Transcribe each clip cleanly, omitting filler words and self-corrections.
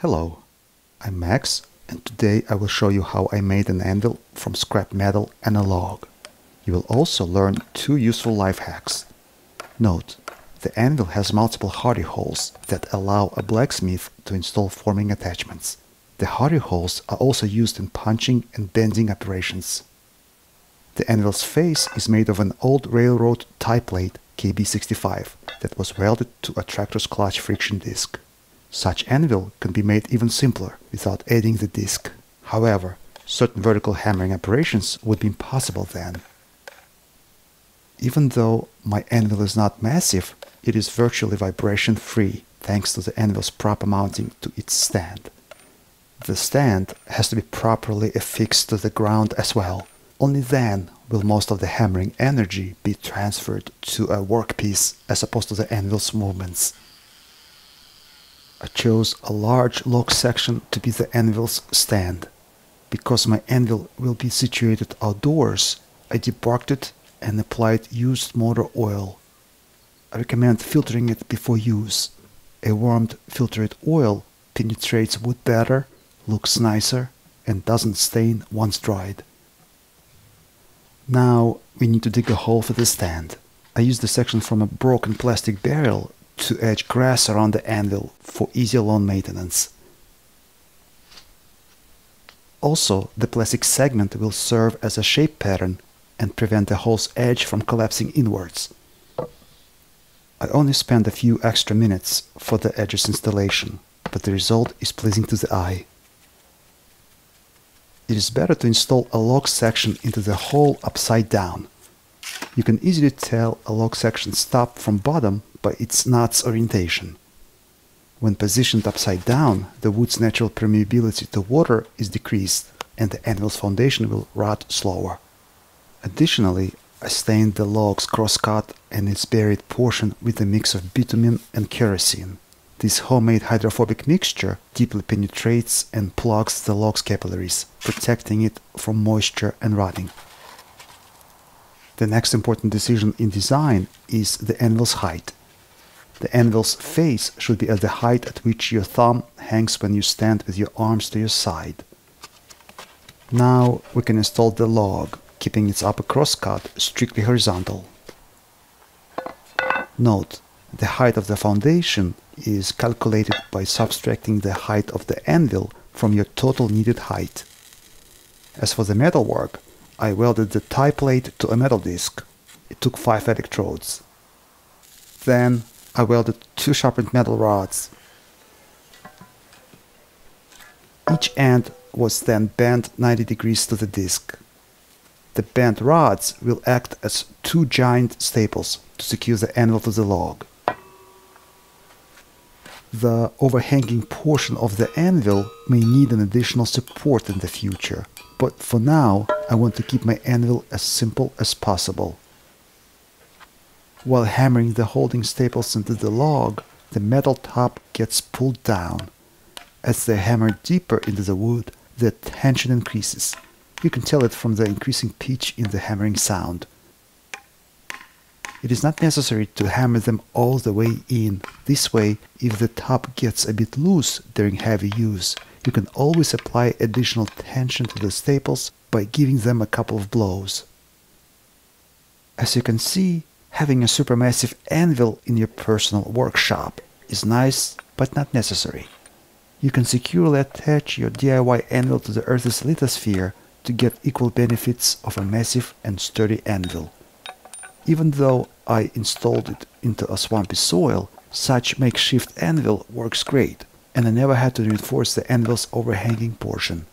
Hello, I'm Max, and today I will show you how I made an anvil from scrap metal and a log. You will also learn two useful life hacks. Note, the anvil has multiple hardy holes that allow a blacksmith to install forming attachments. The hardy holes are also used in punching and bending operations. The anvil's face is made of an old railroad tie plate KB65 that was welded to a tractor's clutch friction disc. Such anvil can be made even simpler without adding the disc. However, certain vertical hammering operations would be impossible then. Even though my anvil is not massive, it is virtually vibration-free thanks to the anvil's proper mounting to its stand. The stand has to be properly affixed to the ground as well. Only then will most of the hammering energy be transferred to a workpiece as opposed to the anvil's movements. I chose a large log section to be the anvil's stand. Because my anvil will be situated outdoors, I debarked it and applied used motor oil. I recommend filtering it before use. A warmed filtered oil penetrates wood better, looks nicer, and doesn't stain once dried. Now we need to dig a hole for the stand. I used the section from a broken plastic barrel to edge grass around the anvil for easy lawn maintenance. Also, the plastic segment will serve as a shape pattern and prevent the hole's edge from collapsing inwards. I only spent a few extra minutes for the edge's installation, but the result is pleasing to the eye. It is better to install a log section into the hole upside down. You can easily tell a log section's top from bottom by its knot's orientation. When positioned upside down, the wood's natural permeability to water is decreased and the anvil's foundation will rot slower. Additionally, I stained the log's crosscut and its buried portion with a mix of bitumen and kerosene. This homemade hydrophobic mixture deeply penetrates and plugs the log's capillaries, protecting it from moisture and rotting. The next important decision in design is the anvil's height. The anvil's face should be at the height at which your thumb hangs when you stand with your arms to your side. Now we can install the log, keeping its upper crosscut strictly horizontal. Note, the height of the foundation is calculated by subtracting the height of the anvil from your total needed height. As for the metalwork, I welded the tie plate to a metal disc. It took 5 electrodes. Then I welded 2 sharpened metal rods. Each end was then bent 90 degrees to the disc. The bent rods will act as 2 giant staples to secure the anvil to the log. The overhanging portion of the anvil may need an additional support in the future, but for now I want to keep my anvil as simple as possible. While hammering the holding staples into the log, the metal top gets pulled down. As they hammer deeper into the wood, the tension increases. You can tell it from the increasing pitch in the hammering sound. It is not necessary to hammer them all the way in. This way, if the top gets a bit loose during heavy use, you can always apply additional tension to the staples by giving them a couple of blows. As you can see, having a supermassive anvil in your personal workshop is nice but not necessary. You can securely attach your DIY anvil to the Earth's lithosphere to get equal benefits of a massive and sturdy anvil. Even though I installed it into a swampy soil, such makeshift anvil works great, and I never had to reinforce the anvil's overhanging portion.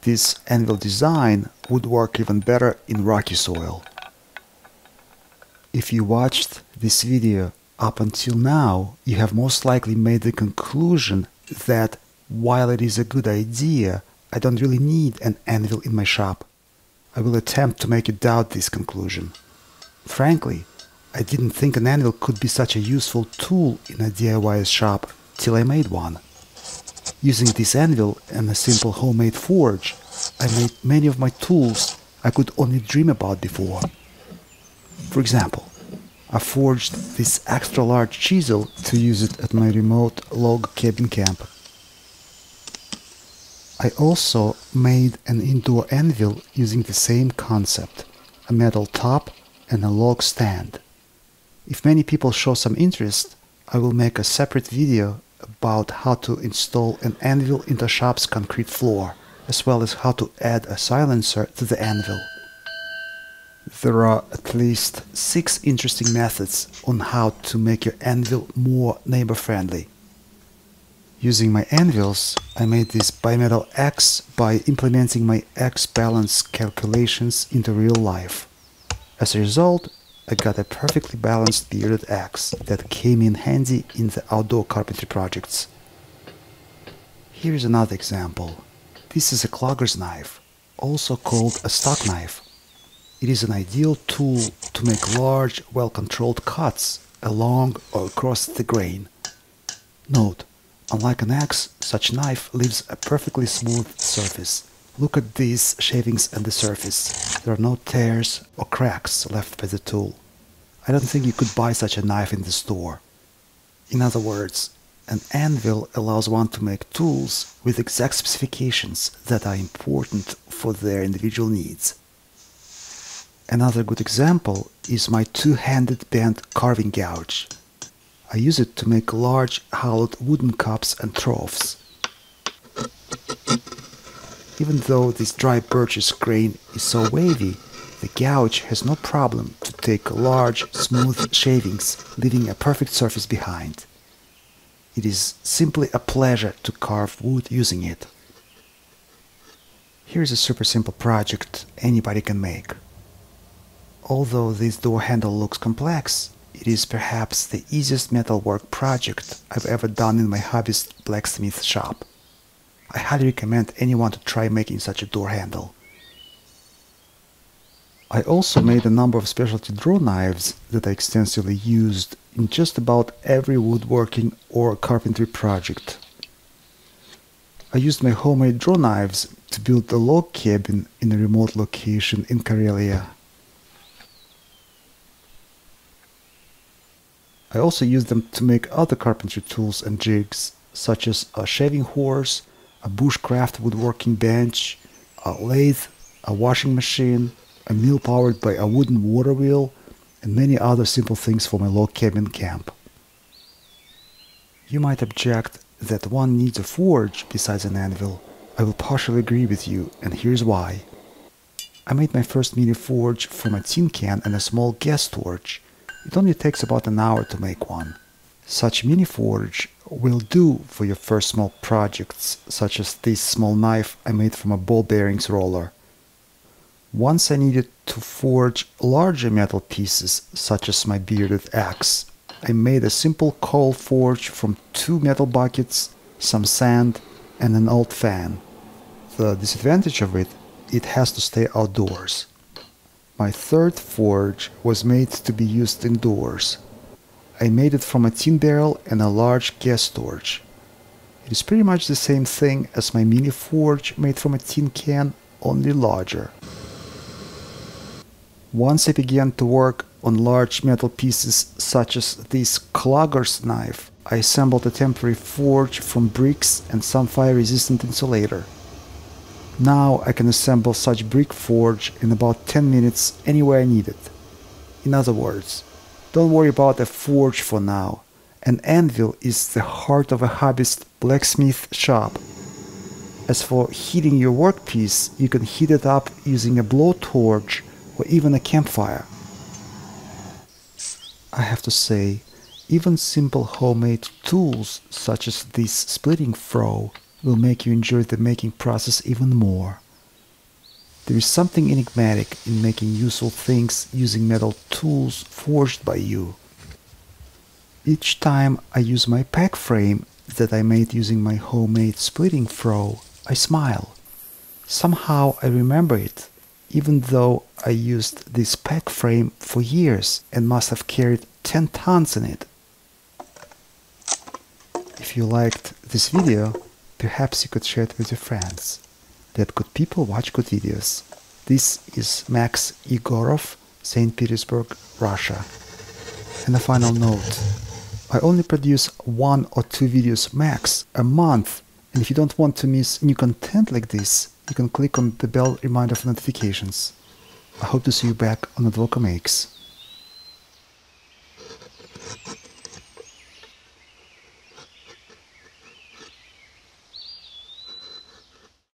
This anvil design would work even better in rocky soil. If you watched this video up until now, you have most likely made the conclusion that while it is a good idea, I don't really need an anvil in my shop. I will attempt to make you doubt this conclusion. Frankly, I didn't think an anvil could be such a useful tool in a DIY shop till I made one. Using this anvil and a simple homemade forge, I made many of my tools I could only dream about before. For example, I forged this extra large chisel to use it at my remote log cabin camp. I also made an indoor anvil using the same concept, a metal top and a log stand. If many people show some interest, I will make a separate video about how to install an anvil in the shop's concrete floor, as well as how to add a silencer to the anvil. There are at least 6 interesting methods on how to make your anvil more neighbor-friendly. Using my anvils, I made this bimetal axe by implementing my axe balance calculations into real life. As a result, I got a perfectly balanced bearded axe that came in handy in the outdoor carpentry projects. Here is another example. This is a clogger's knife, also called a stock knife. It is an ideal tool to make large, well-controlled cuts along or across the grain. Note, unlike an axe, such knife leaves a perfectly smooth surface. Look at these shavings on the surface. There are no tears or cracks left by the tool. I don't think you could buy such a knife in the store. In other words, an anvil allows one to make tools with exact specifications that are important for their individual needs. Another good example is my two-handed bent carving gouge. I use it to make large hollowed wooden cups and troughs. Even though this dry birch's grain is so wavy, the gouge has no problem to take large, smooth shavings, leaving a perfect surface behind. It is simply a pleasure to carve wood using it. Here's a super simple project anybody can make. Although this door handle looks complex, it is perhaps the easiest metalwork project I've ever done in my hobbyist blacksmith shop. I highly recommend anyone to try making such a door handle. I also made a number of specialty draw knives that I extensively used in just about every woodworking or carpentry project. I used my homemade draw knives to build a log cabin in a remote location in Karelia. I also used them to make other carpentry tools and jigs, such as a shaving horse, a bushcraft woodworking bench, a lathe, a washing machine, a mill powered by a wooden water wheel, and many other simple things for my log cabin camp. You might object that one needs a forge besides an anvil. I will partially agree with you, and here's why. I made my first mini forge from a tin can and a small gas torch. It only takes about an hour to make one. Such mini forge will do for your first small projects, such as this small knife I made from a ball bearings roller. Once I needed to forge larger metal pieces, such as my bearded axe, I made a simple coal forge from 2 metal buckets, some sand, and an old fan. The disadvantage of it has to stay outdoors. My third forge was made to be used indoors. I made it from a tin barrel and a large gas torch. It is pretty much the same thing as my mini forge made from a tin can, only larger. Once I began to work on large metal pieces such as this clogger's knife, I assembled a temporary forge from bricks and some fire-resistant insulator. Now I can assemble such brick forge in about 10 minutes anywhere I need it. In other words, don't worry about a forge for now. An anvil is the heart of a hobbyist blacksmith shop. As for heating your workpiece, you can heat it up using a blowtorch or even a campfire. I have to say, even simple homemade tools such as this splitting froe will make you enjoy the making process even more. There is something enigmatic in making useful things using metal tools forged by you. Each time I use my pack frame that I made using my homemade splitting froe, I smile. Somehow I remember it, even though I used this pack frame for years and must have carried 10 tons in it. If you liked this video, perhaps you could share it with your friends. Let good people watch good videos. This is Max Egorov, St. Petersburg, Russia. And a final note. I only produce 1 or 2 videos max a month, And if you don't want to miss new content like this, you can click on the bell reminder for notifications. I hope to see you back on Advoko Makes.